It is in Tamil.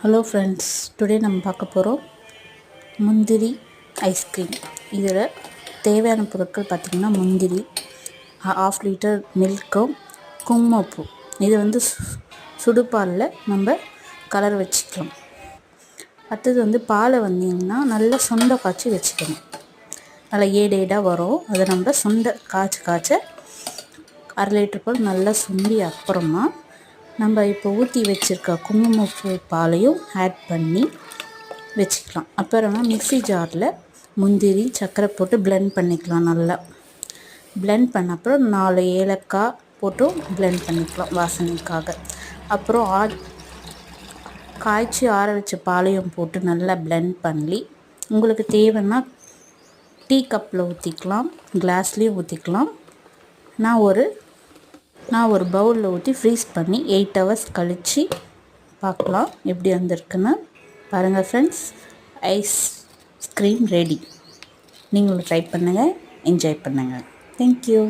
ஹலோ ஃப்ரெண்ட்ஸ், டுடே நம்ம பார்க்க போகிறோம் முந்திரி ஐஸ்கிரீம். இதில் தேவையான பொருட்கள் பார்த்திங்கன்னா முந்திரி, 1/2 லிட்டர் மில்க்கும், குங்குமப்பூ. இது வந்து சுடுபாலில் நம்ம கலர் வச்சுக்கலாம். அடுத்தது பாலை வந்திங்கன்னா நல்லா சுண்டை காய்ச்சி வச்சுக்கணும். நல்லா ஏடாக வரும். அதை நம்ம சுண்டை காய்ச்ச 1/2 லிட்டர் போல் நல்லா சுண்டி அப்புறமா நம்ம இப்போ ஊற்றி வச்சுருக்க குங்குமப்பூ பாலையும் ஆட் பண்ணி வச்சுக்கலாம். அப்புறமா மிக்ஸி ஜாரில் முந்திரி சர்க்கரை போட்டு பிளெண்ட் பண்ணிக்கலாம். நல்லா பிளெண்ட் பண்ண அப்புறம் 4 ஏலக்காய் போட்டும் பிளெண்ட் பண்ணிக்கலாம் வாசனைக்காக. அப்புறம் காய்ச்சி ஆற வச்ச பாலையும் போட்டு நல்லா பிளெண்ட் பண்ணி உங்களுக்கு தேவைன்னா டீ கப்பில் ஊற்றிக்கலாம், கிளாஸ்லேயும் ஊற்றிக்கலாம். நான் ஒரு பவுலில் ஊற்றி ஃப்ரீஸ் பண்ணி 8 ஹவர்ஸ் கழித்து பார்க்கலாம் எப்படி வந்திருக்குன்னு. பாருங்கள் ஃப்ரெண்ட்ஸ், ஐஸ்கிரீம் ரெடி. நீங்களும் ட்ரை பண்ணுங்கள், என்ஜாய் பண்ணுங்கள். தேங்க்யூ.